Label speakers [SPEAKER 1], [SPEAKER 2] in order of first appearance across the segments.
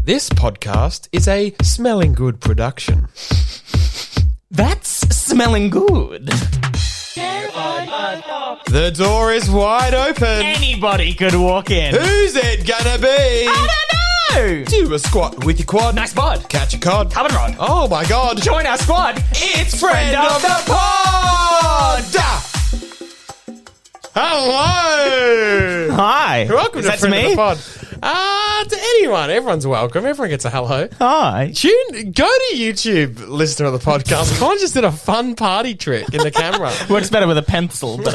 [SPEAKER 1] This podcast is a Smelling Good production.
[SPEAKER 2] That's smelling good.
[SPEAKER 1] The door is wide open.
[SPEAKER 2] Anybody could walk in.
[SPEAKER 1] Who's it gonna be?
[SPEAKER 2] I don't know.
[SPEAKER 1] Do a squat with your quad.
[SPEAKER 2] Nice bod.
[SPEAKER 1] Catch a cod.
[SPEAKER 2] Carbon rod.
[SPEAKER 1] Oh my god.
[SPEAKER 2] Join our squad.
[SPEAKER 1] It's Friend of the Pod! Hello!
[SPEAKER 2] Hi.
[SPEAKER 1] Welcome
[SPEAKER 2] Is
[SPEAKER 1] to
[SPEAKER 2] that
[SPEAKER 1] Friend
[SPEAKER 2] to
[SPEAKER 1] of
[SPEAKER 2] me?
[SPEAKER 1] the Pod. To anyone. Everyone's welcome. Everyone gets a hello.
[SPEAKER 2] Hi.
[SPEAKER 1] Go to YouTube, listener of the podcast. Con just did a fun party trick in the camera.
[SPEAKER 2] Works better with a pencil, but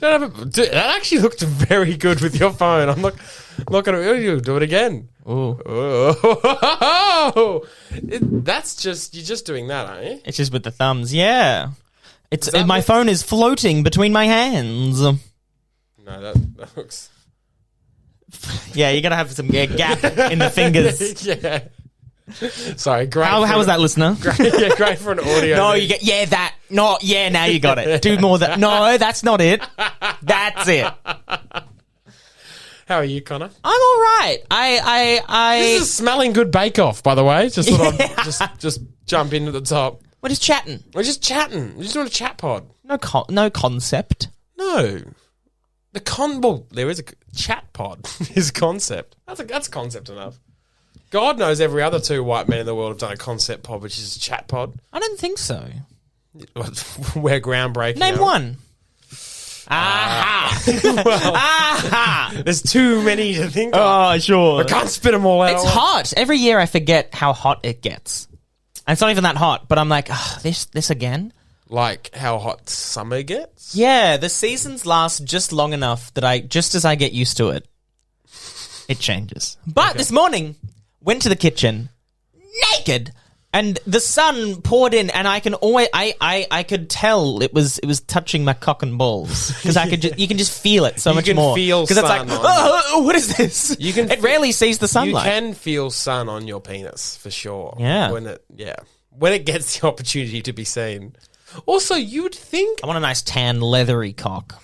[SPEAKER 1] That actually looked very good with your phone. I'm not going to do it again.
[SPEAKER 2] Ooh.
[SPEAKER 1] Oh. That's just, you're just doing that, aren't you?
[SPEAKER 2] It's just with the thumbs. Yeah. My
[SPEAKER 1] look-
[SPEAKER 2] phone is floating between my hands.
[SPEAKER 1] No, that looks...
[SPEAKER 2] Yeah, you gotta have some gap in the fingers.
[SPEAKER 1] Yeah. Sorry, great.
[SPEAKER 2] How was that, listener?
[SPEAKER 1] Great for an audio.
[SPEAKER 2] No, you get that. No, yeah, now you got it. Do more that. No, that's not it. That's it.
[SPEAKER 1] How are you, Connor?
[SPEAKER 2] I'm all right.
[SPEAKER 1] This is Smelling Good Bake-Off, by the way. Just thought I'd just jump in at the top.
[SPEAKER 2] We're just chatting.
[SPEAKER 1] We're just chatting. We're just doing a chat pod.
[SPEAKER 2] No concept.
[SPEAKER 1] No. There is a chat pod. Is concept. That's concept enough. God knows every other two white men in the world have done a concept pod, which is a chat pod.
[SPEAKER 2] I don't think so.
[SPEAKER 1] We're groundbreaking.
[SPEAKER 2] Name one. Aha! Aha!
[SPEAKER 1] There's too many to think of.
[SPEAKER 2] Oh, sure.
[SPEAKER 1] I can't spit them all out.
[SPEAKER 2] It's hot. Every year I forget how hot it gets. And it's not even that hot, but I'm like, this again?
[SPEAKER 1] Like how hot summer gets?
[SPEAKER 2] Yeah, the seasons last just long enough that just as I get used to it, it changes. But This morning, went to the kitchen, naked, and the sun poured in, and I can always, I could tell it was touching my cock and balls because you can just feel it so much more.
[SPEAKER 1] You can feel
[SPEAKER 2] because it's
[SPEAKER 1] sun
[SPEAKER 2] like,
[SPEAKER 1] on
[SPEAKER 2] what is this? It rarely sees the sunlight.
[SPEAKER 1] You can feel sun on your penis for sure.
[SPEAKER 2] Yeah.
[SPEAKER 1] When it gets the opportunity to be seen. Also, you would think...
[SPEAKER 2] I want a nice tan, leathery cock.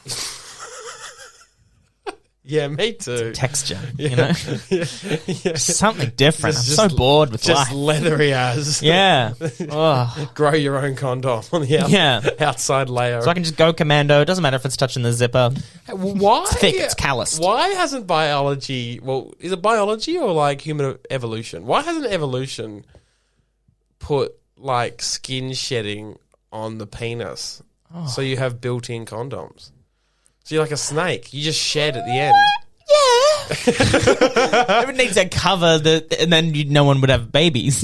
[SPEAKER 1] Yeah, me too.
[SPEAKER 2] Texture, you know?
[SPEAKER 1] Yeah.
[SPEAKER 2] Something different. I'm so bored with life.
[SPEAKER 1] Just leathery as.
[SPEAKER 2] Yeah. Oh.
[SPEAKER 1] Grow your own condom on the outside layer.
[SPEAKER 2] So I can just go commando. It doesn't matter if it's touching the zipper.
[SPEAKER 1] Why?
[SPEAKER 2] It's thick. It's calloused.
[SPEAKER 1] Why hasn't biology... Well, is it biology or like human evolution? Why hasn't evolution put like skin shedding on the penis so you have built-in condoms? So you're like a snake. You just shed at the end.
[SPEAKER 2] Yeah. It would need to cover and then no one would have babies.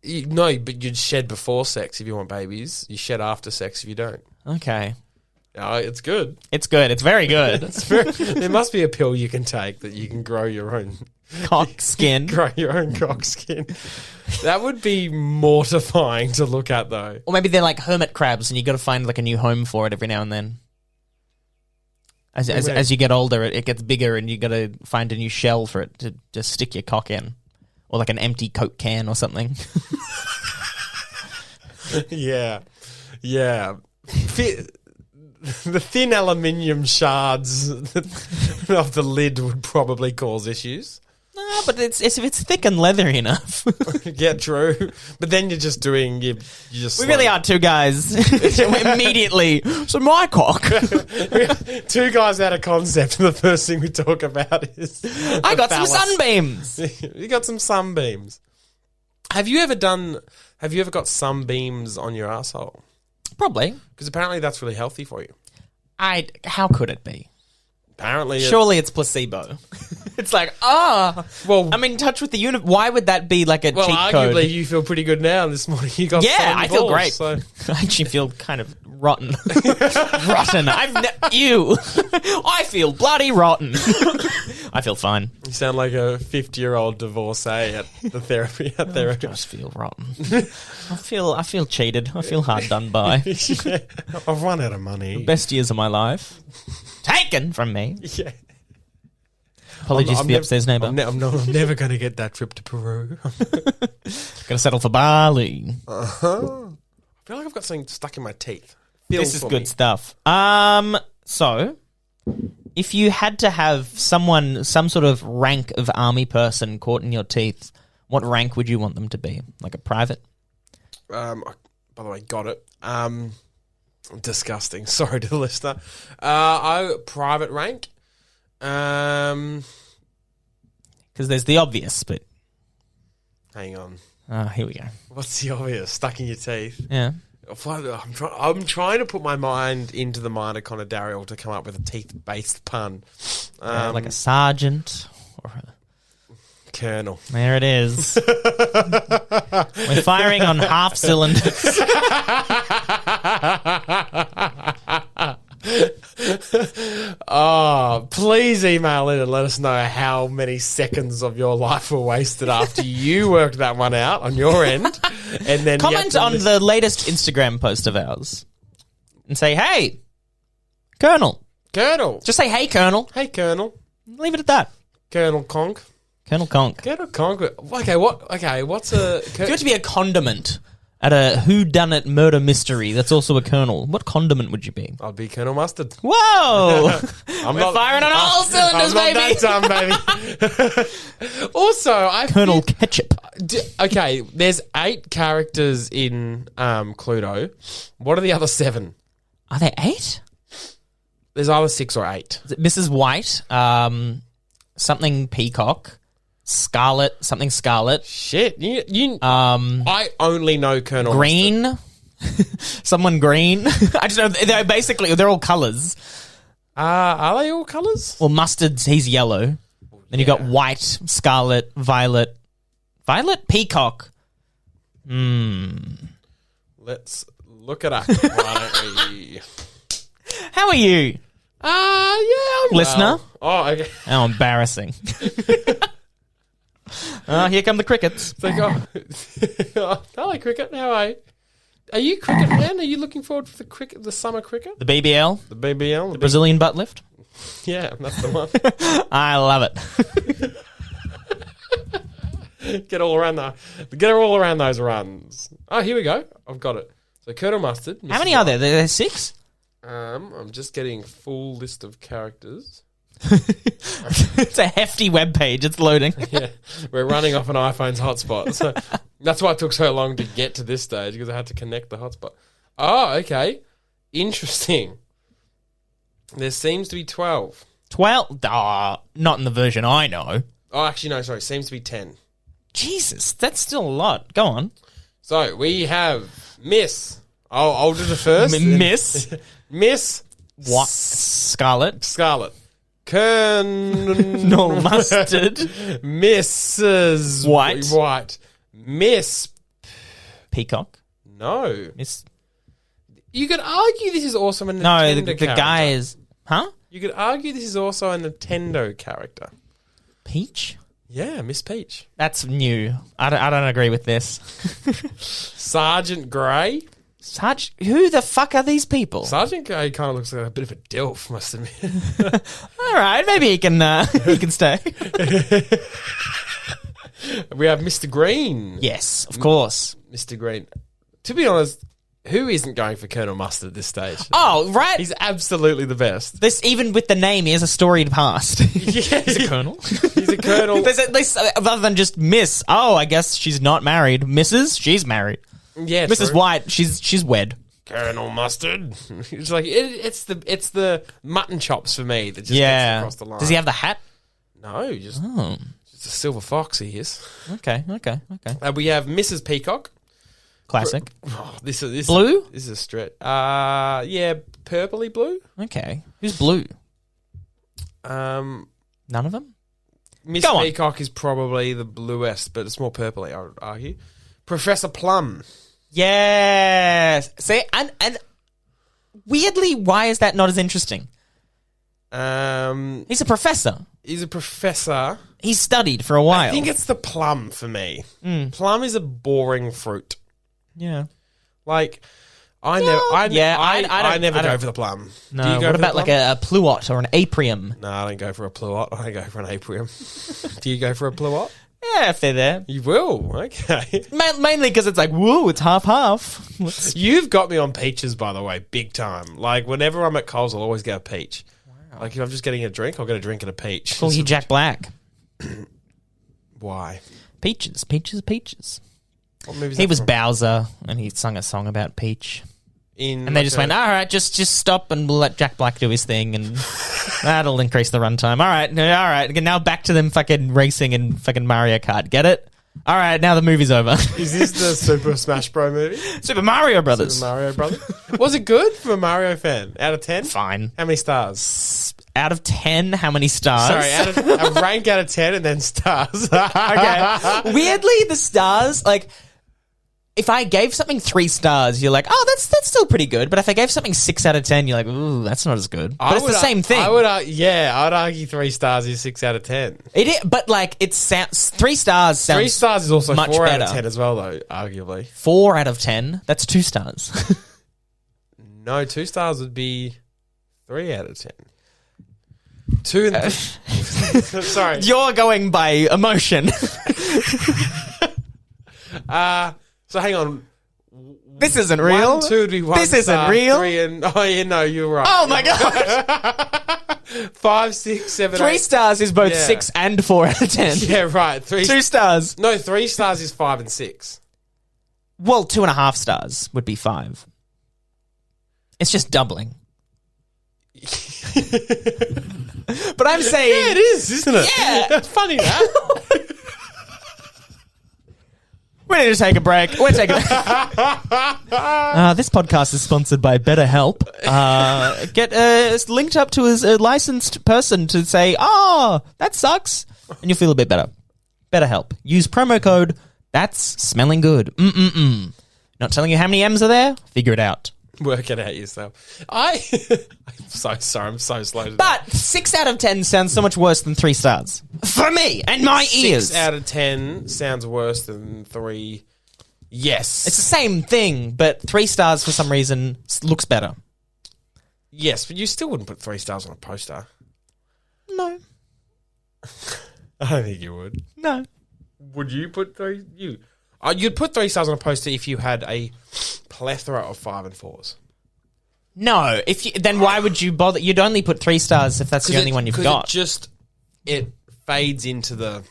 [SPEAKER 1] No, but you'd shed before sex if you want babies. You shed after sex if you don't.
[SPEAKER 2] Okay.
[SPEAKER 1] No, it's good.
[SPEAKER 2] It's good. It's very good.
[SPEAKER 1] There must be a pill you can take that you can grow your own
[SPEAKER 2] cock skin.
[SPEAKER 1] Grow your own cock skin. That would be mortifying to look at, though.
[SPEAKER 2] Or maybe they're like hermit crabs, and you got to find like a new home for it every now and then. As you get older, it gets bigger, and you got to find a new shell for it to just stick your cock in, or like an empty Coke can or something. Yeah.
[SPEAKER 1] The thin aluminium shards of the lid would probably cause issues.
[SPEAKER 2] No, but if it's thick and leathery enough.
[SPEAKER 1] Yeah, true. But then you're just doing... We
[SPEAKER 2] really are two guys. Immediately. So my cock.
[SPEAKER 1] Two guys out of concept, and the first thing we talk about is...
[SPEAKER 2] I got some sunbeams.
[SPEAKER 1] You got some sunbeams. Have you ever got sunbeams on your asshole?
[SPEAKER 2] Probably.
[SPEAKER 1] Because apparently that's really healthy for you.
[SPEAKER 2] How could it be?
[SPEAKER 1] Apparently...
[SPEAKER 2] Surely it's placebo. It's like, well, I'm in touch with the universe. Why would that be like a cheat code?
[SPEAKER 1] Well, arguably you feel pretty good now this morning. You got
[SPEAKER 2] I feel great.
[SPEAKER 1] So.
[SPEAKER 2] I actually feel kind of rotten. Rotten. I feel bloody rotten. I feel fine.
[SPEAKER 1] You sound like a 50-year-old divorcee at the therapy.
[SPEAKER 2] I just feel rotten. I feel cheated. I feel hard done by.
[SPEAKER 1] Yeah, I've run out of money.
[SPEAKER 2] The best years of my life taken from me.
[SPEAKER 1] Yeah.
[SPEAKER 2] Apologies to the upstairs neighbour.
[SPEAKER 1] I'm never going to get that trip to Peru.
[SPEAKER 2] Gonna settle for Bali.
[SPEAKER 1] Uh-huh. I feel like I've got something stuck in my teeth.
[SPEAKER 2] This is good stuff. So If you had to have some sort of rank of army person caught in your teeth, what rank would you want them to be? Like a private?
[SPEAKER 1] By the way, got it. Disgusting. Sorry to the listener. Private rank.
[SPEAKER 2] Because there's the obvious, but...
[SPEAKER 1] Hang on.
[SPEAKER 2] Here we go.
[SPEAKER 1] What's the obvious? Stuck in your teeth?
[SPEAKER 2] Yeah.
[SPEAKER 1] I'm trying to put my mind into the mind of Connor Darryl to come up with a teeth-based pun.
[SPEAKER 2] Like a sergeant or a...
[SPEAKER 1] Colonel.
[SPEAKER 2] There it is. We're firing on half cylinders.
[SPEAKER 1] Oh, please email in and let us know how many seconds of your life were wasted after you worked that one out on your end. And then
[SPEAKER 2] comment on the latest Instagram post of ours and say, hey, Colonel.
[SPEAKER 1] Colonel.
[SPEAKER 2] Just say, hey, Colonel.
[SPEAKER 1] Hey, Colonel.
[SPEAKER 2] Leave it at that.
[SPEAKER 1] Colonel Conk.
[SPEAKER 2] Colonel Conk.
[SPEAKER 1] Colonel Conk. Okay, what's a...
[SPEAKER 2] If you were to be a condiment at a whodunit murder mystery that's also a colonel, what condiment would you be?
[SPEAKER 1] I'd be Colonel Mustard.
[SPEAKER 2] Whoa!
[SPEAKER 1] We're
[SPEAKER 2] firing on all cylinders,
[SPEAKER 1] I'm
[SPEAKER 2] baby!
[SPEAKER 1] not that dumb, baby. Also,
[SPEAKER 2] Colonel Ketchup.
[SPEAKER 1] Okay, there's 8 characters in Cluedo. What are the other 7?
[SPEAKER 2] Are there 8?
[SPEAKER 1] There's either 6 or 8.
[SPEAKER 2] Is it Mrs. White, something Peacock, Scarlet, something Scarlet.
[SPEAKER 1] Shit, I only know Colonel
[SPEAKER 2] Green.
[SPEAKER 1] Mustard.
[SPEAKER 2] Someone green. I just know they're all colours.
[SPEAKER 1] Are they all colours?
[SPEAKER 2] Well, Mustard's, he's yellow. Then you got white, scarlet, violet. Violet? Peacock.
[SPEAKER 1] Let's look it up. Why don't we...
[SPEAKER 2] How are you?
[SPEAKER 1] Yeah, I'm
[SPEAKER 2] Listener?
[SPEAKER 1] well. Oh, okay.
[SPEAKER 2] How embarrassing. Here come the crickets.
[SPEAKER 1] It's like, hello, cricket. How are you? Are you cricket man? Are you looking forward to the summer cricket?
[SPEAKER 2] The BBL?
[SPEAKER 1] The BBL?
[SPEAKER 2] The Brazilian butt lift?
[SPEAKER 1] Yeah, that's the one.
[SPEAKER 2] I love
[SPEAKER 1] it. Get all around those runs. Oh, here we go. I've got it. So Colonel Mustard.
[SPEAKER 2] How many are there? There's 6?
[SPEAKER 1] I'm just getting full list of characters.
[SPEAKER 2] It's a hefty web page. It's loading.
[SPEAKER 1] Yeah, we're running off an iPhone's hotspot. So that's why it took so long to get to this stage, because I had to connect the hotspot. Oh, okay. Interesting. There seems to be 12.
[SPEAKER 2] 12? Not in the version I know.
[SPEAKER 1] Oh, actually, no, sorry. Seems to be 10.
[SPEAKER 2] Jesus, that's still a lot. Go on.
[SPEAKER 1] So we have Miss. I'll do the first.
[SPEAKER 2] Miss?
[SPEAKER 1] Miss.
[SPEAKER 2] What? Scarlet?
[SPEAKER 1] Colonel
[SPEAKER 2] Mustard.
[SPEAKER 1] Mrs. White. Miss.
[SPEAKER 2] Peacock.
[SPEAKER 1] No.
[SPEAKER 2] Miss.
[SPEAKER 1] You could argue this is also a Nintendo
[SPEAKER 2] No, the
[SPEAKER 1] character.
[SPEAKER 2] guy is... Huh?
[SPEAKER 1] You could argue this is also a Nintendo character.
[SPEAKER 2] Peach?
[SPEAKER 1] Yeah, Miss Peach.
[SPEAKER 2] That's new. I don't agree with this.
[SPEAKER 1] Sergeant Grey.
[SPEAKER 2] Who the fuck are these people?
[SPEAKER 1] Sergeant Grey kind of looks like a bit of a dilf, must admit.
[SPEAKER 2] All right, maybe he can stay.
[SPEAKER 1] We have Mr. Green.
[SPEAKER 2] Yes, of course.
[SPEAKER 1] Mr. Green. To be honest, who isn't going for Colonel Mustard at this stage?
[SPEAKER 2] Oh, right.
[SPEAKER 1] He's absolutely the best.
[SPEAKER 2] This, even with the name, he has a storied past.
[SPEAKER 1] Yeah,
[SPEAKER 2] He's a colonel.
[SPEAKER 1] He's a colonel.
[SPEAKER 2] There's at least, other than just Miss. Oh, I guess she's not married. Mrs. She's married.
[SPEAKER 1] Yeah,
[SPEAKER 2] Mrs.
[SPEAKER 1] true.
[SPEAKER 2] White, she's wed.
[SPEAKER 1] Colonel Mustard. It's like it's the mutton chops for me that just gets across the line.
[SPEAKER 2] Does he have the hat?
[SPEAKER 1] No, just a silver fox he is.
[SPEAKER 2] Okay.
[SPEAKER 1] We have Mrs. Peacock.
[SPEAKER 2] Classic.
[SPEAKER 1] Oh, this is
[SPEAKER 2] Blue?
[SPEAKER 1] This is a stretch. Yeah, purpley blue.
[SPEAKER 2] Okay. Who's blue?
[SPEAKER 1] None
[SPEAKER 2] of them?
[SPEAKER 1] Miss Peacock is probably the bluest, but it's more purpley, I would argue. Professor Plum.
[SPEAKER 2] Yes. See, and weirdly, why is that not as interesting? He's a professor.
[SPEAKER 1] He's a professor.
[SPEAKER 2] He's studied for a while.
[SPEAKER 1] I think it's the plum for me. Plum is a boring fruit.
[SPEAKER 2] Yeah.
[SPEAKER 1] Like, I never go for the plum.
[SPEAKER 2] No.
[SPEAKER 1] Do you go
[SPEAKER 2] What
[SPEAKER 1] for
[SPEAKER 2] about
[SPEAKER 1] the
[SPEAKER 2] like a pluot or an aprium?
[SPEAKER 1] No, I don't go for a pluot. I go for an aprium. Do you go for a pluot?
[SPEAKER 2] Yeah, if they're there.
[SPEAKER 1] You will. Okay.
[SPEAKER 2] Mainly because it's like, whoa, it's half.
[SPEAKER 1] You've got me on peaches, by the way, big time. Like, whenever I'm at Coles, I'll always get a peach. Like, if I'm just getting a drink, I'll get a drink and a peach.
[SPEAKER 2] Call you Jack Black.
[SPEAKER 1] Why?
[SPEAKER 2] Peaches, peaches, peaches.
[SPEAKER 1] What movie is
[SPEAKER 2] He
[SPEAKER 1] that
[SPEAKER 2] was
[SPEAKER 1] from?
[SPEAKER 2] Bowser, and he sung a song about Peach.
[SPEAKER 1] And
[SPEAKER 2] they just went, all right, just stop and we'll let Jack Black do his thing, and that'll increase the runtime. All right. Now back to them fucking racing and fucking Mario Kart. Get it? All right, now the movie's over.
[SPEAKER 1] Is this the Super Smash Bro movie?
[SPEAKER 2] Super Mario Brothers.
[SPEAKER 1] Super Mario Brothers? Was it good from a Mario fan? Out of 10?
[SPEAKER 2] Fine.
[SPEAKER 1] How many stars?
[SPEAKER 2] Out of 10, how many stars?
[SPEAKER 1] Sorry, a rank out of 10 and then stars.
[SPEAKER 2] Okay. Weirdly, the stars, like, if I gave something 3 stars, you're like, oh, that's still pretty good. But if I gave something 6 out of 10, you're like, ooh, that's not as good. But it's the same thing.
[SPEAKER 1] I would argue 3 stars is 6 out of 10.
[SPEAKER 2] It is, but like, it sounds 3 stars sounds
[SPEAKER 1] 3 stars is also
[SPEAKER 2] much
[SPEAKER 1] 4
[SPEAKER 2] better.
[SPEAKER 1] out of 10 as well, though, arguably.
[SPEAKER 2] 4 out of 10, that's 2 stars.
[SPEAKER 1] No, 2 stars would be 3 out of 10. 2 and sorry.
[SPEAKER 2] You're going by emotion.
[SPEAKER 1] So hang on.
[SPEAKER 2] This isn't real.
[SPEAKER 1] 1, 2 would be 1
[SPEAKER 2] This isn't
[SPEAKER 1] star,
[SPEAKER 2] real.
[SPEAKER 1] 3 and no, you're right.
[SPEAKER 2] Oh my god.
[SPEAKER 1] 5, 6, 7,
[SPEAKER 2] 3
[SPEAKER 1] 8.
[SPEAKER 2] stars is both
[SPEAKER 1] Yeah.
[SPEAKER 2] 6 and 4 out of 10.
[SPEAKER 1] Yeah, right. 3.
[SPEAKER 2] 2 stars.
[SPEAKER 1] No, 3 stars is 5 and 6.
[SPEAKER 2] Well, 2.5 stars would be 5. It's just doubling. But I'm saying...
[SPEAKER 1] Yeah, it is, isn't it?
[SPEAKER 2] Yeah.
[SPEAKER 1] That's funny, that.
[SPEAKER 2] We need to take a break. We're taking This podcast is sponsored by BetterHelp. Get linked up to a licensed person to say, that sucks. And you'll feel a bit better. BetterHelp. Use promo code That's Smelling Good. Not telling you how many M's are there? Figure it out.
[SPEAKER 1] Work it out yourself. I'm so sorry. I'm so slow today.
[SPEAKER 2] But 6 out of 10 sounds so much worse than 3 stars. For me and my ears.
[SPEAKER 1] 6 out of 10 sounds worse than 3. Yes.
[SPEAKER 2] It's the same thing, but 3 stars for some reason looks better.
[SPEAKER 1] Yes, but you still wouldn't put 3 stars on a poster.
[SPEAKER 2] No.
[SPEAKER 1] I don't think you would.
[SPEAKER 2] No.
[SPEAKER 1] Would you put 3? You'd put 3 stars on a poster if you had a plethora of 5 and 4s.
[SPEAKER 2] No. Then why would you bother? You'd only put 3 stars if that's the only one you've got.
[SPEAKER 1] It fades into the...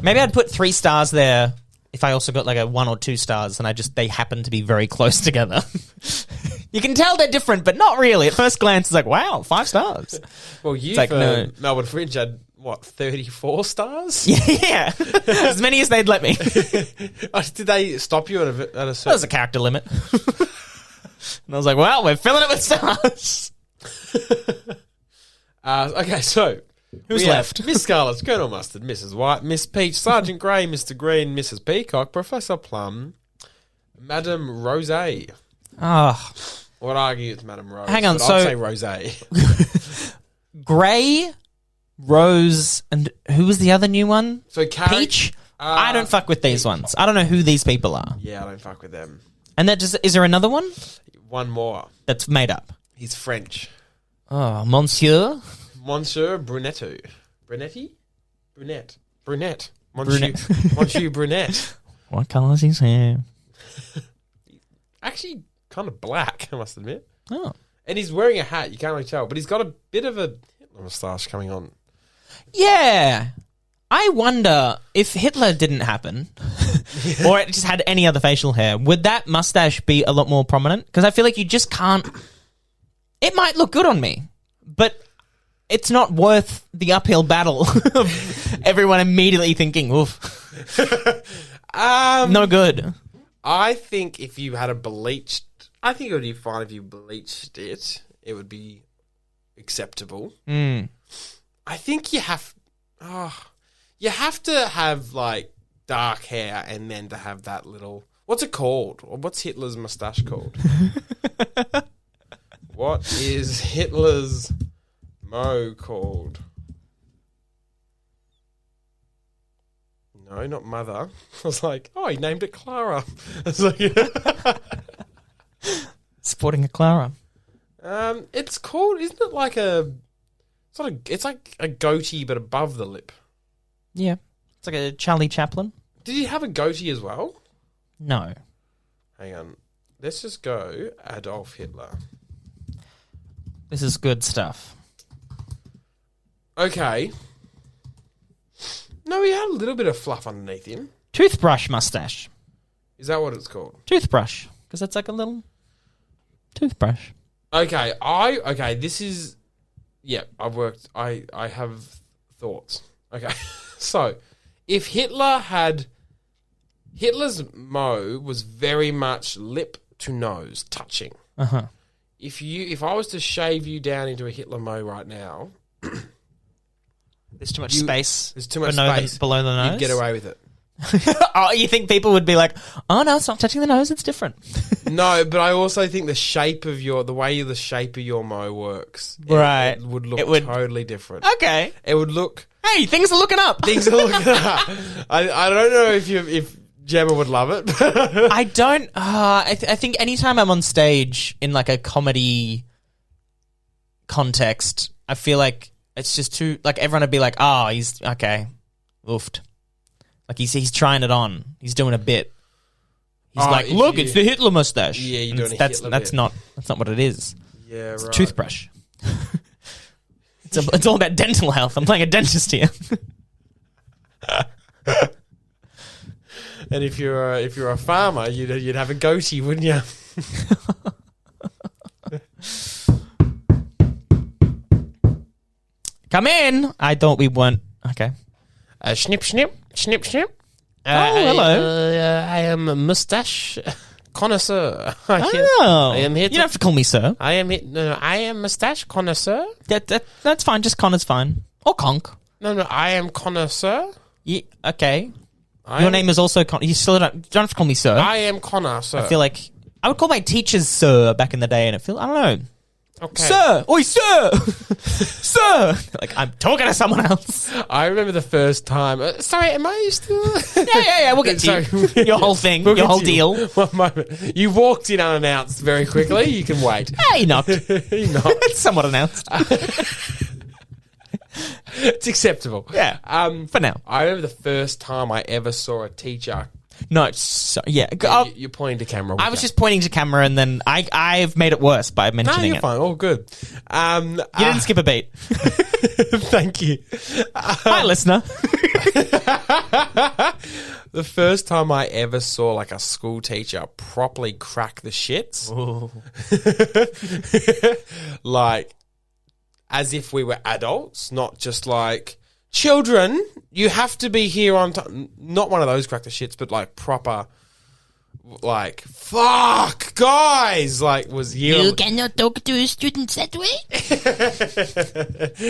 [SPEAKER 2] Maybe I'd put 3 stars there if I also got like a 1 or 2 stars and they happen to be very close together. You can tell they're different, but not really. At first glance, it's like, wow, 5 stars.
[SPEAKER 1] Well, you
[SPEAKER 2] like,
[SPEAKER 1] for
[SPEAKER 2] no.
[SPEAKER 1] Melbourne Fringe had, 34 stars?
[SPEAKER 2] Yeah. As many as they'd let me.
[SPEAKER 1] Did they stop you at a certain...
[SPEAKER 2] That was a character limit. And I was like, well, we're filling it with stars.
[SPEAKER 1] Okay, so...
[SPEAKER 2] Who's
[SPEAKER 1] we have
[SPEAKER 2] left?
[SPEAKER 1] Miss Scarlet, Colonel Mustard, Mrs. White, Miss Peach, Sergeant Grey, Mr. Green, Mrs. Peacock, Professor Plum, Madame Rosé.
[SPEAKER 2] Oh.
[SPEAKER 1] I would argue it's Madame Rose.
[SPEAKER 2] Hang on,
[SPEAKER 1] but
[SPEAKER 2] so-
[SPEAKER 1] I'd say Rosé.
[SPEAKER 2] Grey, Rose, and who was the other new one?
[SPEAKER 1] So
[SPEAKER 2] Peach? I don't fuck with these ones. I don't know who these people are.
[SPEAKER 1] Yeah, I don't fuck with them.
[SPEAKER 2] And is there another one
[SPEAKER 1] One more.
[SPEAKER 2] that's made up?
[SPEAKER 1] He's French.
[SPEAKER 2] Oh, Monsieur?
[SPEAKER 1] Monsieur Brunetto. Brunetti? Brunette.
[SPEAKER 2] Brunette.
[SPEAKER 1] Monsieur Brunette.
[SPEAKER 2] What colour is his hair?
[SPEAKER 1] Actually, kind of black, I must admit.
[SPEAKER 2] Oh.
[SPEAKER 1] And he's wearing a hat, you can't really tell. But he's got a bit of a Hitler moustache coming on.
[SPEAKER 2] Yeah. I wonder if Hitler didn't happen, or it just had any other facial hair, would that mustache be a lot more prominent? Because I feel like you just can't... It might look good on me, but it's not worth the uphill battle of everyone immediately thinking, oof. No good.
[SPEAKER 1] I think if you had a bleached... I think it would be fine if you bleached it. It would be acceptable.
[SPEAKER 2] Mm.
[SPEAKER 1] I think you have... you have to have, like, dark hair and then to have that little... What's it called? Or what's Hitler's moustache called? What is Hitler's mo called? No, not mother. I was like, oh, he named it Clara. I was like,
[SPEAKER 2] Sporting a Clara.
[SPEAKER 1] it's called, isn't it like a... It's like a goatee but above the lip.
[SPEAKER 2] Yeah. It's like a Charlie Chaplin.
[SPEAKER 1] Did he have a goatee as well?
[SPEAKER 2] No.
[SPEAKER 1] Hang on. Let's just go Adolf Hitler.
[SPEAKER 2] This is good stuff.
[SPEAKER 1] Okay. No, he had a little bit of fluff underneath him.
[SPEAKER 2] Toothbrush mustache.
[SPEAKER 1] Is that what it's called?
[SPEAKER 2] Toothbrush. Because it's like a little toothbrush.
[SPEAKER 1] Okay, this is... Yeah, I have thoughts. Okay, so if Hitler's mo was very much lip to nose touching.
[SPEAKER 2] Uh-huh.
[SPEAKER 1] If I was to shave you down into a Hitler mo right now...
[SPEAKER 2] There's too much space.
[SPEAKER 1] There's too much space
[SPEAKER 2] below the nose.
[SPEAKER 1] You'd get away with it.
[SPEAKER 2] Oh, you think people would be like, "Oh no, it's not touching the nose; it's different."
[SPEAKER 1] No, but I also think the shape of the shape of your mo works,
[SPEAKER 2] right?
[SPEAKER 1] It would look totally different.
[SPEAKER 2] Okay,
[SPEAKER 1] it would look.
[SPEAKER 2] Hey, things are looking up.
[SPEAKER 1] Things are looking up. I don't know if Gemma would love it.
[SPEAKER 2] I don't. I think anytime I'm on stage in like a comedy context, I feel like it's just too like everyone would be like, "Oh, he's okay, oofed." Like he's trying it on. He's doing a bit. He's like, look, it's the Hitler mustache.
[SPEAKER 1] Yeah, you're doing a Hitler
[SPEAKER 2] that's
[SPEAKER 1] bit.
[SPEAKER 2] not what it is.
[SPEAKER 1] Yeah,
[SPEAKER 2] It's
[SPEAKER 1] right.
[SPEAKER 2] a toothbrush. It's all about dental health. I'm playing a dentist here.
[SPEAKER 1] And if you're a farmer, you'd have a goatee, wouldn't you?
[SPEAKER 2] Come in. I thought we weren't. Okay.
[SPEAKER 1] Snip, snip, snip, snip.
[SPEAKER 2] Hello.
[SPEAKER 1] I am a mustache connoisseur.
[SPEAKER 2] I
[SPEAKER 1] am here
[SPEAKER 2] You don't have to call me sir.
[SPEAKER 1] I am mustache connoisseur.
[SPEAKER 2] That's fine. Just Connor's fine. Or Conk.
[SPEAKER 1] No, I am connoisseur.
[SPEAKER 2] Yeah, okay. Your name is also Con. You still don't have to call me sir.
[SPEAKER 1] I am connoisseur.
[SPEAKER 2] I feel like I would call my teachers sir back in the day, and I don't know.
[SPEAKER 1] Okay.
[SPEAKER 2] Sir! Oi, sir! Sir! Like, I'm talking to someone else.
[SPEAKER 1] I remember the first time. Sorry, am I still?
[SPEAKER 2] Yeah, we'll get to you. Your whole thing, your whole deal.
[SPEAKER 1] One moment. You walked in unannounced very quickly. You can wait.
[SPEAKER 2] He knocked.
[SPEAKER 1] He knocked.
[SPEAKER 2] It's somewhat announced.
[SPEAKER 1] It's acceptable.
[SPEAKER 2] Yeah. For now.
[SPEAKER 1] I remember the first time I ever saw a teacher.
[SPEAKER 2] No, yeah.
[SPEAKER 1] You're pointing to camera.
[SPEAKER 2] I was just pointing to camera, and then I've made it worse by mentioning
[SPEAKER 1] you're fine. All good.
[SPEAKER 2] You didn't skip a beat.
[SPEAKER 1] Thank you.
[SPEAKER 2] Hi, listener.
[SPEAKER 1] The first time I ever saw like a school teacher properly crack the shits, like as if we were adults, not just like children. You have to be here on time. Not one of those crack the shits, but like proper. Like, fuck, guys! Like, was year.
[SPEAKER 3] You cannot talk to a student that way?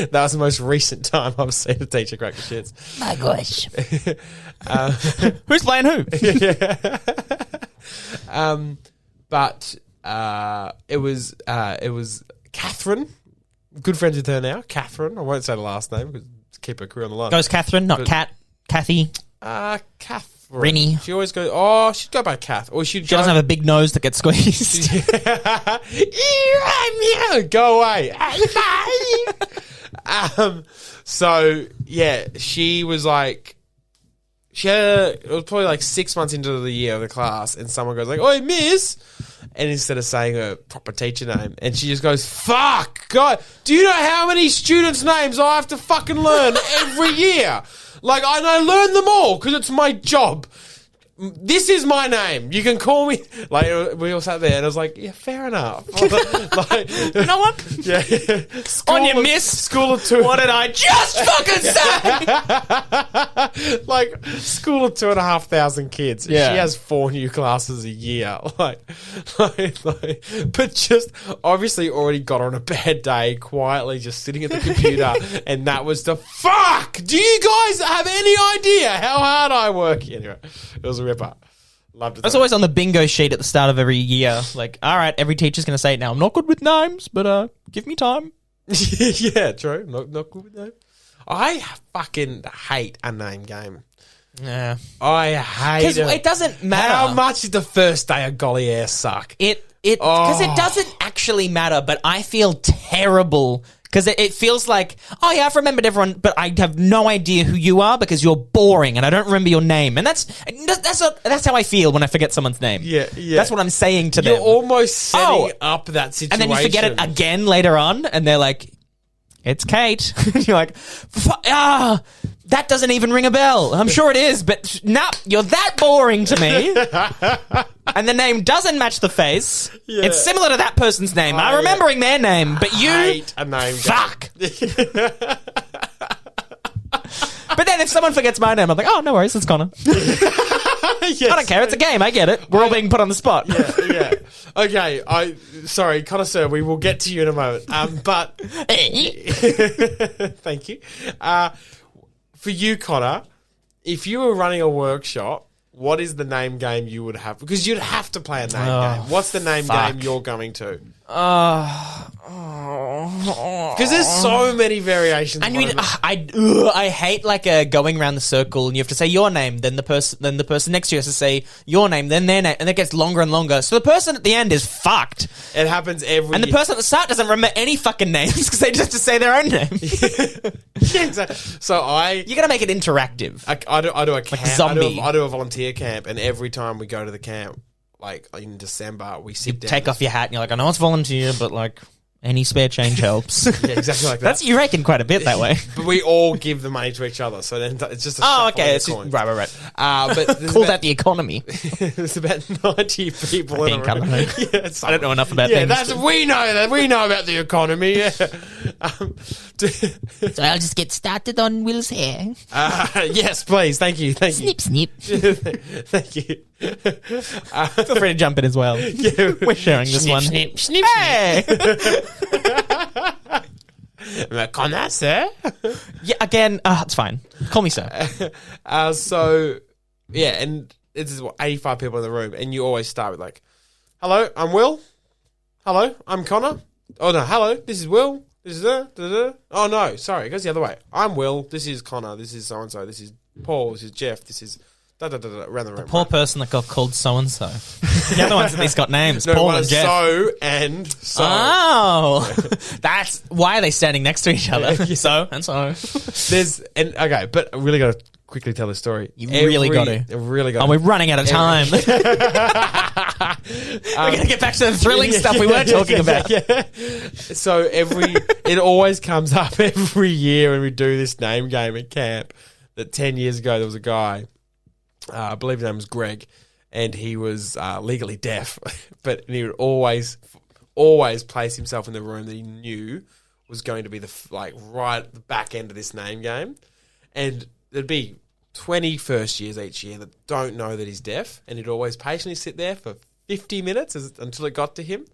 [SPEAKER 1] That was the most recent time I've seen a teacher crack the shits.
[SPEAKER 3] My gosh.
[SPEAKER 2] Who's playing who?
[SPEAKER 1] But it was Catherine. Good friends with her now, Catherine. I won't say the last name because keep her career on the line.
[SPEAKER 2] Goes Catherine, not Kat. Kathy.
[SPEAKER 1] Catherine.
[SPEAKER 2] Rinny.
[SPEAKER 1] She always goes. Oh, she'd go by Kath, or
[SPEAKER 2] She doesn't have a big nose that gets squeezed.
[SPEAKER 1] Go away. So yeah, she was like, it was probably like 6 months into the year of the class, and someone goes like, "Oi, miss," and instead of saying her proper teacher name, and she just goes, "Fuck, God, do you know how many students' names I have to fucking learn every year? Like, I learn them all because it's my job. This is my name. You can call me." Like, we all sat there, and I was like, "Yeah, fair enough." Like,
[SPEAKER 2] You know what?
[SPEAKER 1] yeah.
[SPEAKER 2] On your miss.
[SPEAKER 1] School of two.
[SPEAKER 2] What did I just fucking say?
[SPEAKER 1] Like, school of 2,500 kids.
[SPEAKER 2] Yeah.
[SPEAKER 1] She has 4 new classes a year. Like, but just obviously already got on a bad day, quietly just sitting at the computer, and that was the fuck. Do you guys have any idea how hard I work? Anyway, it was a ripper. Loved it.
[SPEAKER 2] That's always on the bingo sheet at the start of every year. Like, all right, every teacher's going to say it now. I'm not good with names, but give me time.
[SPEAKER 1] Yeah, true. Not good with that. I fucking hate a name game.
[SPEAKER 2] Yeah.
[SPEAKER 1] I hate
[SPEAKER 2] Because
[SPEAKER 1] it.
[SPEAKER 2] it doesn't matter.
[SPEAKER 1] How much is the first day of golly air suck?
[SPEAKER 2] Because it doesn't actually matter, but I feel terrible because it feels like, oh yeah, I've remembered everyone, but I have no idea who you are because you're boring and I don't remember your name, and that's how I feel when I forget someone's name.
[SPEAKER 1] Yeah.
[SPEAKER 2] That's what I'm saying to them.
[SPEAKER 1] You're almost setting up that situation,
[SPEAKER 2] and then you forget it again later on, and they're like, it's Kate. You're like, that doesn't even ring a bell. I'm sure it is, but no, you're that boring to me. And the name doesn't match the face.
[SPEAKER 1] Yeah.
[SPEAKER 2] It's similar to that person's name. I'm remembering their name, but you
[SPEAKER 1] hate a name.
[SPEAKER 2] fuck. But then if someone forgets my name, I'm like, oh, no worries, it's Connor.
[SPEAKER 1] Yes.
[SPEAKER 2] I don't care. It's a game. I get it. We're all being put on the spot.
[SPEAKER 1] Yeah. Okay. Sorry, connoisseur. We will get to you in a moment. But thank you. For you, Connor, if you were running a workshop, what is the name game you would have? Because you'd have to play a name game. What's the name game you're going to? Because there's so many variations.
[SPEAKER 2] And I hate like going around the circle and you have to say your name, then the person next to you has to say your name, then their name, and it gets longer and longer. So the person at the end is fucked.
[SPEAKER 1] It happens every.
[SPEAKER 2] And the person at the start doesn't remember any fucking names because they just have to say their own name.
[SPEAKER 1] Yeah, exactly. So
[SPEAKER 2] you gotta make it interactive.
[SPEAKER 1] I do a camp.
[SPEAKER 2] Like zombie.
[SPEAKER 1] I do a volunteer camp, and every time we go to the camp, like in December, we sit down.
[SPEAKER 2] Take off your hat and you're like, I know it's volunteer, but like any spare change helps.
[SPEAKER 1] Yeah, exactly like that.
[SPEAKER 2] You reckon quite a bit that way.
[SPEAKER 1] But we all give the money to each other, so then it's just a
[SPEAKER 2] It's
[SPEAKER 1] coin.
[SPEAKER 2] Right.
[SPEAKER 1] But
[SPEAKER 2] Call that the economy.
[SPEAKER 1] There's about 90 people in
[SPEAKER 2] I
[SPEAKER 1] a room.
[SPEAKER 2] I don't know enough about things.
[SPEAKER 1] We know about the economy. Yeah.
[SPEAKER 3] So I'll just get started on Will's hair.
[SPEAKER 1] Yes, please. Thank you.
[SPEAKER 3] Snip, snip.
[SPEAKER 1] Thank you.
[SPEAKER 2] Feel free to jump in as well.
[SPEAKER 1] Yeah.
[SPEAKER 2] We're sharing this one.
[SPEAKER 3] Snip, snip,
[SPEAKER 2] Hey!
[SPEAKER 1] Connor, sir?
[SPEAKER 2] Yeah, again, it's fine. Call me sir.
[SPEAKER 1] So, yeah, and it's 85 people in the room, and you always start with like, hello, I'm Will. Hello, I'm Connor. Oh, no, hello, this is Will. This is Oh, no, sorry, it goes the other way. I'm Will. This is Connor. This is so-and-so. This is Paul. This is Jeff. This is around the room.
[SPEAKER 2] Poor person that got called so-and-so. The other ones at least got names.
[SPEAKER 1] No,
[SPEAKER 2] Paul
[SPEAKER 1] one
[SPEAKER 2] and
[SPEAKER 1] is
[SPEAKER 2] Jeff.
[SPEAKER 1] So and so.
[SPEAKER 2] Oh, that's why are they standing next to each other? So and so.
[SPEAKER 1] Okay, but I really got to quickly tell this story.
[SPEAKER 2] Really got to. Oh, we're running out of time. We're going to get back to the thrilling stuff we were talking about.
[SPEAKER 1] Yeah. So it always comes up every year when we do this name game at camp. That 10 years ago there was a guy, I believe his name was Greg, and he was legally deaf, but he would always place himself in the room that he knew was going to be right at the back end of this name game, and there'd be 20 first years each year that don't know that he's deaf, and he'd always patiently sit there for 50 minutes until it got to him,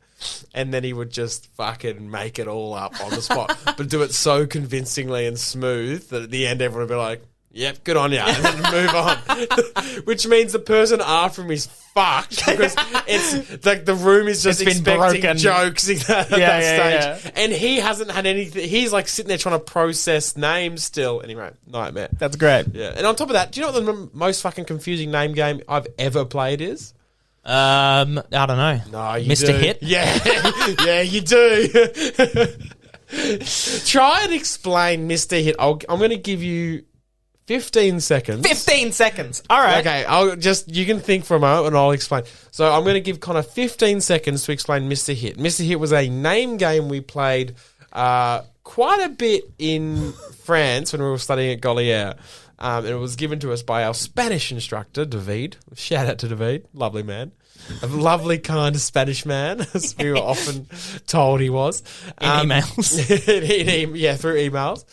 [SPEAKER 1] and then he would just fucking make it all up on the spot, but do it so convincingly and smooth that at the end everyone would be like, yep, good on you, and then move on. Which means the person after him is fucked because it's like the room is just expecting jokes at that stage. And he hasn't had anything. He's like sitting there trying to process names still. Anyway, nightmare.
[SPEAKER 2] That's great.
[SPEAKER 1] Yeah. And on top of that, do you know what the most fucking confusing name game I've ever played is?
[SPEAKER 2] I don't know.
[SPEAKER 1] No, you
[SPEAKER 2] Mr.
[SPEAKER 1] do.
[SPEAKER 2] Hit?
[SPEAKER 1] Yeah. Yeah, you do. Try and explain Mr. Hit. I'm going to give you 15 seconds.
[SPEAKER 2] 15 seconds. All right.
[SPEAKER 1] Okay, you can think for a moment and I'll explain. So I'm going to give Connor 15 seconds to explain Mr. Hit. Mr. Hit was a name game we played quite a bit in France when we were studying at Goliath. And it was given to us by our Spanish instructor, David. Shout out to David. Lovely man. A lovely, kind Spanish man, as we were often told he was.
[SPEAKER 2] In emails.
[SPEAKER 1] Yeah, through emails.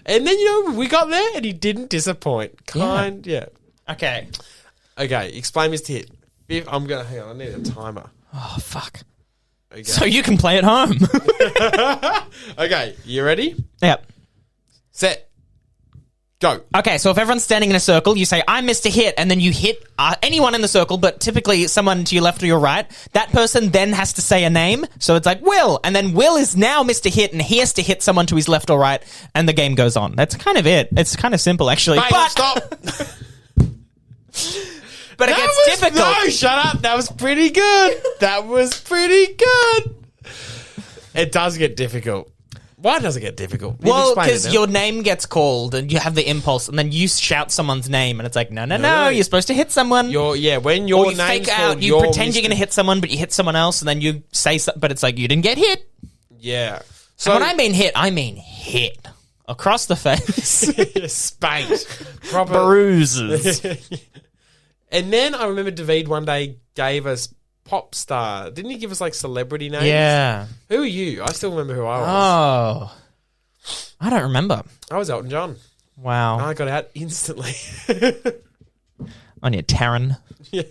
[SPEAKER 1] And then, we got there and he didn't disappoint. Yeah.
[SPEAKER 2] Okay.
[SPEAKER 1] Okay, explain Mr. Hit. Hang on, I need a timer.
[SPEAKER 2] Oh, fuck.
[SPEAKER 1] Okay.
[SPEAKER 2] So you can play at home.
[SPEAKER 1] Okay, you ready?
[SPEAKER 2] Yep.
[SPEAKER 1] Set. Go.
[SPEAKER 2] Okay, so if everyone's standing in a circle, you say, I'm Mr. Hit, and then you hit anyone in the circle, but typically someone to your left or your right. That person then has to say a name, so it's like Will, and then Will is now Mr. Hit, and he has to hit someone to his left or right, and the game goes on. That's kind of it. It's kind of simple, actually.
[SPEAKER 1] Mate,
[SPEAKER 2] but
[SPEAKER 1] stop.
[SPEAKER 2] But it gets difficult.
[SPEAKER 1] No, shut up. That was pretty good. It does get difficult. Why does it get difficult?
[SPEAKER 2] Well, because your name gets called and you have the impulse, and then you shout someone's name, and it's like, no, you're supposed to hit someone.
[SPEAKER 1] When your
[SPEAKER 2] name's
[SPEAKER 1] name's
[SPEAKER 2] fake out,
[SPEAKER 1] called,
[SPEAKER 2] you pretend you're going to hit someone, but you hit someone else, and then you say something, but it's like you didn't get hit.
[SPEAKER 1] Yeah. So
[SPEAKER 2] And when I mean hit. Across the face.
[SPEAKER 1] spanked. Proper.
[SPEAKER 2] Bruises.
[SPEAKER 1] And then I remember David one day gave us pop star. Didn't he give us like celebrity names?
[SPEAKER 2] Yeah.
[SPEAKER 1] Who are you? I still remember who I was.
[SPEAKER 2] Oh. I don't remember.
[SPEAKER 1] I was Elton John.
[SPEAKER 2] Wow.
[SPEAKER 1] I got out instantly.
[SPEAKER 2] On your Taron.
[SPEAKER 1] Yeah.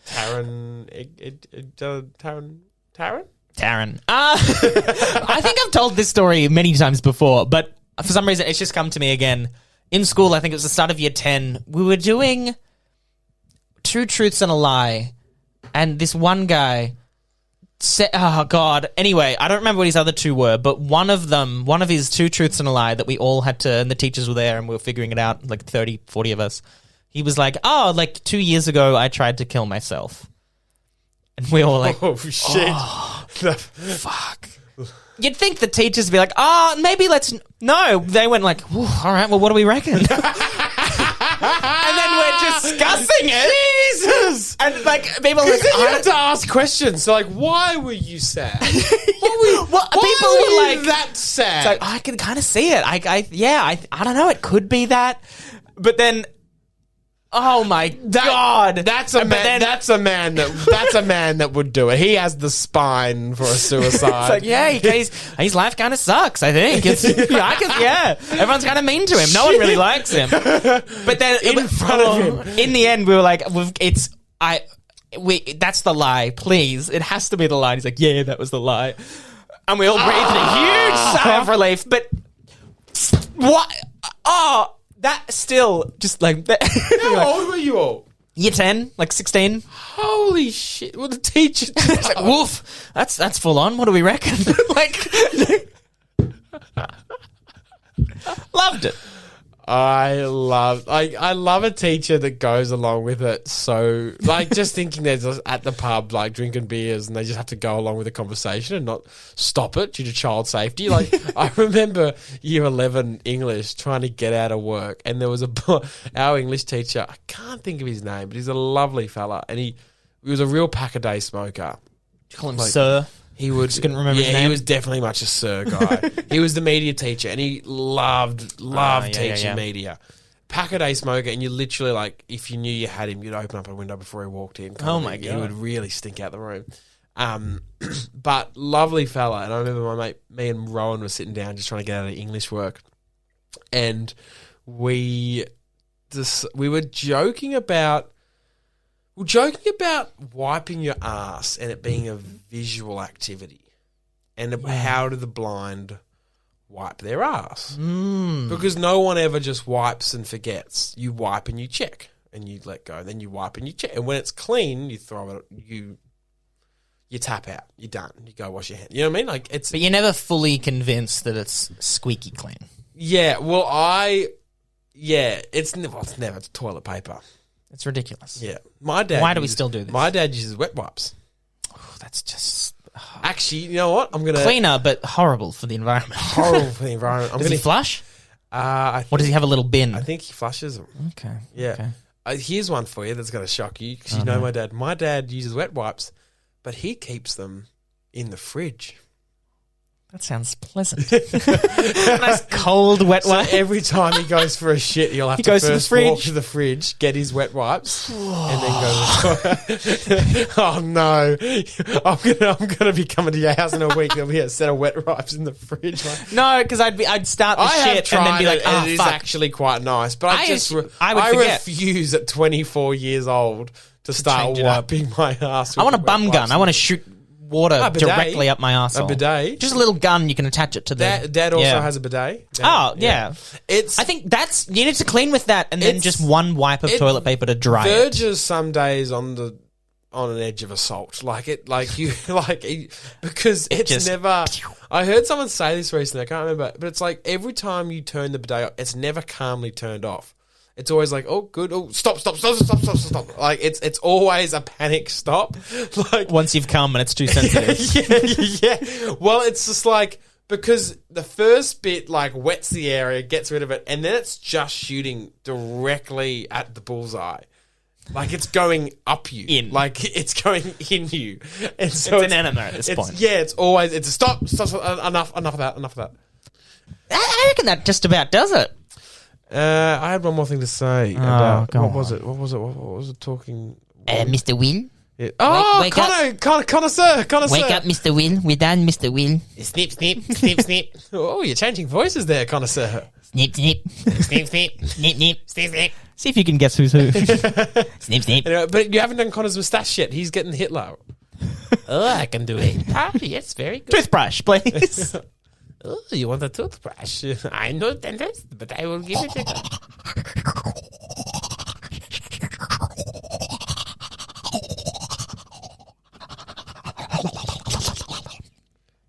[SPEAKER 1] Taron.
[SPEAKER 2] Taron. I think I've told this story many times before, but for some reason it's just come to me again. In school, I think it was the start of year 10, we were doing Two Truths and a Lie, and this one guy said, oh God, anyway, I don't remember what his other two were, but one of his Two Truths and a Lie that we all had to, and the teachers were there and we were figuring it out, like 30, 40 of us. He was like, oh, like 2 years ago I tried to kill myself. And we all were like,
[SPEAKER 1] oh, shit.
[SPEAKER 2] Oh, fuck. You'd think the teachers would be like, oh, maybe let's... No, they went like, all right, well, what do we reckon? And then we're discussing it.
[SPEAKER 1] Jesus!
[SPEAKER 2] And like, people are like,
[SPEAKER 1] Then you have to ask questions. So like, why were you sad? People were like that sad.
[SPEAKER 2] It's like, I can kind of see it. I don't know. It could be that. But then... Oh my God!
[SPEAKER 1] That's a man. That's a man that would do it. He has the spine for a suicide.
[SPEAKER 2] It's like, his life kind of sucks. I think everyone's kind of mean to him. No one really likes him. But then
[SPEAKER 1] In front of him,
[SPEAKER 2] in the end, we were like, that's the lie. Please, it has to be the lie. And he's like, yeah, that was the lie. And we all breathed a huge sigh of relief. But what? Oh. That still just like that.
[SPEAKER 1] How old were you all?
[SPEAKER 2] Year 10, like 16.
[SPEAKER 1] Holy shit! Well, the teacher.
[SPEAKER 2] It's like, woof. That's full on. What do we reckon? Loved it.
[SPEAKER 1] I love a teacher that goes along with it. So, like, just thinking they're just at the pub, like, drinking beers, and they just have to go along with the conversation and not stop it due to child safety. Like, I remember year 11 English trying to get out of work, and there was our English teacher, I can't think of his name, but he's a lovely fella, and he was a real pack-a-day smoker.
[SPEAKER 2] Call him Sir.
[SPEAKER 1] He would.
[SPEAKER 2] Just couldn't remember his name.
[SPEAKER 1] He was definitely much a sir guy. He was the media teacher, and he loved teaching media. Pack-a-day smoker, and you literally, like, if you knew you had him, you'd open up a window before he walked in.
[SPEAKER 2] Oh my God.
[SPEAKER 1] He would really stink out the room. But lovely fella, and I remember me and Rowan were sitting down just trying to get out of English work, and we were joking about wiping your ass and it being a visual activity, and how do the blind wipe their ass? Because no one ever just wipes and forgets. You wipe and you check and you let go. Then you wipe and you check, and when it's clean, you throw it. You tap out. You're done. You go wash your hands. You know what I mean? Like it's.
[SPEAKER 2] But you're never fully convinced that it's squeaky clean.
[SPEAKER 1] Yeah. Well, it's never. It's toilet paper.
[SPEAKER 2] It's ridiculous.
[SPEAKER 1] Yeah. My dad.
[SPEAKER 2] Why do we still do this?
[SPEAKER 1] My dad uses wet wipes.
[SPEAKER 2] Oh, that's just
[SPEAKER 1] actually. You know what? I'm gonna
[SPEAKER 2] cleaner, but horrible for the environment.
[SPEAKER 1] Horrible for the environment.
[SPEAKER 2] Does he flush?
[SPEAKER 1] Or
[SPEAKER 2] does he have a little bin?
[SPEAKER 1] I think he flushes them.
[SPEAKER 2] Okay.
[SPEAKER 1] Yeah.
[SPEAKER 2] Okay.
[SPEAKER 1] Here's one for you that's going to shock you because you know my dad. My dad uses wet wipes, but he keeps them in the fridge.
[SPEAKER 2] That sounds pleasant. Nice cold wet wipe.
[SPEAKER 1] So every time he goes for a shit, he'll have to first walk to the fridge, get his wet wipes, and then go to the toilet. Oh no! I'm gonna be coming to your house in a week. There'll be a set of wet wipes in the fridge.
[SPEAKER 2] No, because I'd start the shit and then be like,
[SPEAKER 1] it is actually quite nice. But I refuse at 24 years old to start wiping my ass.
[SPEAKER 2] I want a bum gun. I want to shoot water directly up my arsehole.
[SPEAKER 1] A bidet.
[SPEAKER 2] Just a little gun you can attach it to the...
[SPEAKER 1] Dad also has a bidet.
[SPEAKER 2] Yeah. I think you need to clean with that and then just one wipe of toilet paper to dry it.
[SPEAKER 1] Verges some days on an edge of assault. Because it's never... I heard someone say this recently, I can't remember, but it's like every time you turn the bidet off, it's never calmly turned off. It's always like, oh, good. Oh, stop. Like, it's always a panic stop. Like
[SPEAKER 2] once you've come and it's too sensitive.
[SPEAKER 1] Yeah. Well, it's just like, because the first bit, like, wets the area, gets rid of it, and then it's just shooting directly at the bullseye. Like it's going up you.
[SPEAKER 2] In.
[SPEAKER 1] Like it's going in you. And so
[SPEAKER 2] It's an enema at this point.
[SPEAKER 1] Yeah, it's always, it's a stop, enough of that.
[SPEAKER 2] I reckon that just about does it.
[SPEAKER 1] I had one more thing to say.
[SPEAKER 2] go
[SPEAKER 1] What was it talking?
[SPEAKER 3] Mr. Will?
[SPEAKER 1] Yeah. Oh,
[SPEAKER 3] wake
[SPEAKER 1] connoisseur.
[SPEAKER 3] Wake up, Mr. Will. We're done, Mr. Will.
[SPEAKER 2] Snip, snip, snip, snip.
[SPEAKER 1] Oh, you're changing voices there, connoisseur.
[SPEAKER 3] Snip, snip.
[SPEAKER 2] Snip, snip.
[SPEAKER 3] Snip, snip.
[SPEAKER 2] Snip, snip.
[SPEAKER 3] See if you can guess who's who. Snip, snip.
[SPEAKER 1] Anyway, but you haven't done Connor's moustache yet. He's getting Hitler.
[SPEAKER 3] Oh, I can do it. Ah, yes, very good.
[SPEAKER 2] Toothbrush, please.
[SPEAKER 1] Oh, you want a toothbrush?
[SPEAKER 3] I'm no dentist, but I will give it a go.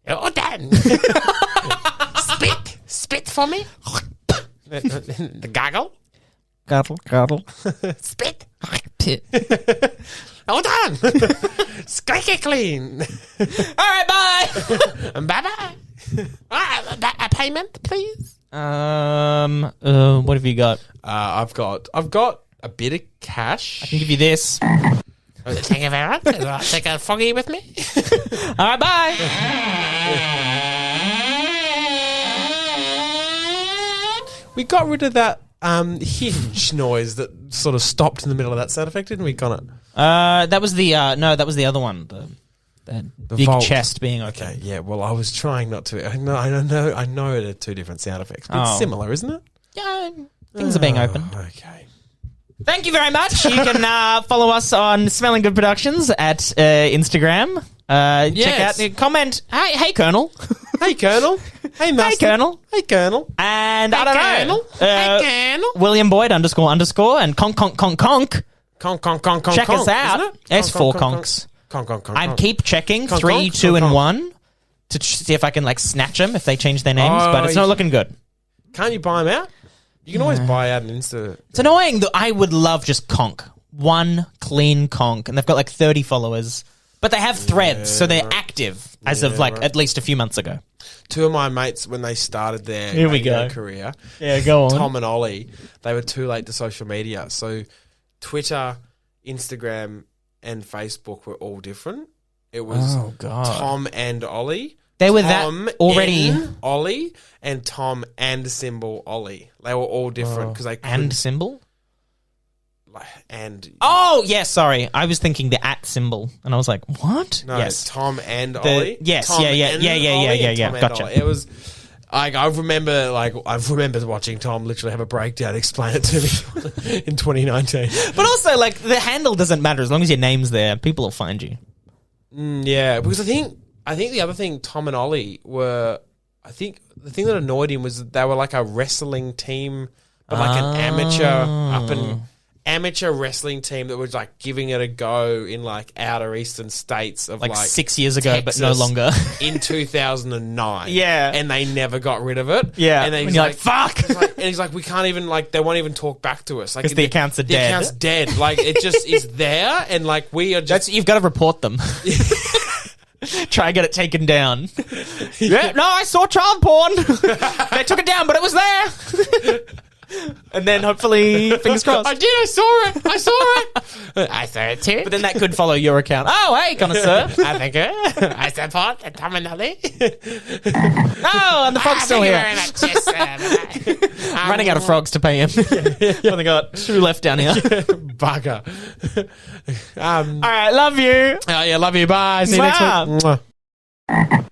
[SPEAKER 3] Oh, done. Spit for me.
[SPEAKER 1] The gaggle?
[SPEAKER 2] Gargle.
[SPEAKER 3] Spit.
[SPEAKER 1] All done. Squeaky clean.
[SPEAKER 2] All right, bye.
[SPEAKER 1] Bye-bye.
[SPEAKER 3] A payment, please.
[SPEAKER 2] What have you got?
[SPEAKER 1] I've got a bit of cash.
[SPEAKER 2] I can give you this.
[SPEAKER 3] Thank you very much. I'll take a foggy with me.
[SPEAKER 2] All right, bye.
[SPEAKER 1] We got rid of that hinge noise that sort of stopped in the middle of that sound effect, didn't we, Connor?
[SPEAKER 2] That was the that was the other one. The big
[SPEAKER 1] vault.
[SPEAKER 2] chest being open.
[SPEAKER 1] Okay, yeah. Well, I was trying not to. I know they're two different sound effects, but it's
[SPEAKER 2] Oh.
[SPEAKER 1] similar, isn't it?
[SPEAKER 2] Yeah, things are being opened.
[SPEAKER 1] Okay.
[SPEAKER 2] Thank you very much. You can follow us on Smelling Good Productions at Instagram. Check
[SPEAKER 1] Yes.
[SPEAKER 2] out, comment. Hey, Colonel.
[SPEAKER 1] Hey, Colonel. Hey, Master.
[SPEAKER 2] Hey, Colonel.
[SPEAKER 1] Hey, Colonel.
[SPEAKER 2] And I don't know.
[SPEAKER 1] Colonel.
[SPEAKER 2] William Boyd _ and conk.
[SPEAKER 1] Conk.
[SPEAKER 2] Check us out.
[SPEAKER 1] Isn't it?
[SPEAKER 2] It's four
[SPEAKER 1] Conk.
[SPEAKER 2] conks.
[SPEAKER 1] Conk.
[SPEAKER 2] I keep checking
[SPEAKER 1] Conk,
[SPEAKER 2] 3,
[SPEAKER 1] conk,
[SPEAKER 2] 2,
[SPEAKER 1] conk,
[SPEAKER 2] and
[SPEAKER 1] conk.
[SPEAKER 2] 1 to see if I can like snatch them if they change their names,
[SPEAKER 1] Oh,
[SPEAKER 2] but it's not looking good.
[SPEAKER 1] Can't you buy them out? You can always buy out an Insta.
[SPEAKER 2] It's annoying that I would love just conk. One clean conk, and they've got like 30 followers, but they have threads, so they're active as of like at least a few months ago.
[SPEAKER 1] Two of my mates, when they started their
[SPEAKER 2] Here we
[SPEAKER 1] radio
[SPEAKER 2] go.
[SPEAKER 1] career,
[SPEAKER 2] Yeah, go on.
[SPEAKER 1] Tom and Ollie, they were too late to social media. So Twitter, Instagram, and Facebook were all different. It was
[SPEAKER 2] Oh, God.
[SPEAKER 1] Tom and Ollie.
[SPEAKER 2] They were
[SPEAKER 1] Tom
[SPEAKER 2] that already.
[SPEAKER 1] N Ollie and Tom and symbol Ollie. They were all different because they couldn't.
[SPEAKER 2] And symbol?
[SPEAKER 1] And
[SPEAKER 2] Oh, yeah, sorry. I was thinking the at symbol, and I was like, what?
[SPEAKER 1] no,
[SPEAKER 2] Yes.
[SPEAKER 1] Tom and Ollie.
[SPEAKER 2] yes,
[SPEAKER 1] Tom
[SPEAKER 2] yeah,
[SPEAKER 1] and
[SPEAKER 2] yeah,
[SPEAKER 1] Ollie and Tom and
[SPEAKER 2] gotcha.
[SPEAKER 1] Ollie. It was. I remember watching Tom literally have a breakdown, explain it to me in 2019.
[SPEAKER 2] But also, like, the handle doesn't matter. As long as your name's there, people will find you.
[SPEAKER 1] Yeah, because I think the other thing Tom and Ollie were, I think the thing that annoyed him was that they were like a wrestling team, but like an amateur wrestling team that was like giving it a go in like outer eastern states of
[SPEAKER 2] Like
[SPEAKER 1] like
[SPEAKER 2] 6 years ago, but no
[SPEAKER 1] Texas
[SPEAKER 2] longer.
[SPEAKER 1] in 2009.
[SPEAKER 2] Yeah.
[SPEAKER 1] and they never got rid of it.
[SPEAKER 2] Yeah,
[SPEAKER 1] and then
[SPEAKER 2] and
[SPEAKER 1] he's
[SPEAKER 2] you're
[SPEAKER 1] like,
[SPEAKER 2] like, fuck.
[SPEAKER 1] and he's like, we can't even like they won't even talk back to us like
[SPEAKER 2] 'Cause the accounts are
[SPEAKER 1] The
[SPEAKER 2] dead.
[SPEAKER 1] account's dead. Like it just is there, and like we are just.
[SPEAKER 2] You've got to report them. Try and get it taken down. Yeah, no, I saw child porn. They took it down, but it was there. And then hopefully, fingers crossed.
[SPEAKER 1] I did. I saw it.
[SPEAKER 3] I saw it too.
[SPEAKER 2] But then that could follow your account. Oh, hey, connoisseur.
[SPEAKER 3] I think I support Tom and Ollie.
[SPEAKER 2] Oh, and the frog's still
[SPEAKER 3] Thank you
[SPEAKER 2] here.
[SPEAKER 3] very much. Yes, bye-bye.
[SPEAKER 2] Running out of frogs to pay him. Only got 2 left down here.
[SPEAKER 1] Bugger.
[SPEAKER 2] All right, love you.
[SPEAKER 1] Oh yeah, love you. Bye. See you next
[SPEAKER 2] Mwah.
[SPEAKER 1] week. Mwah.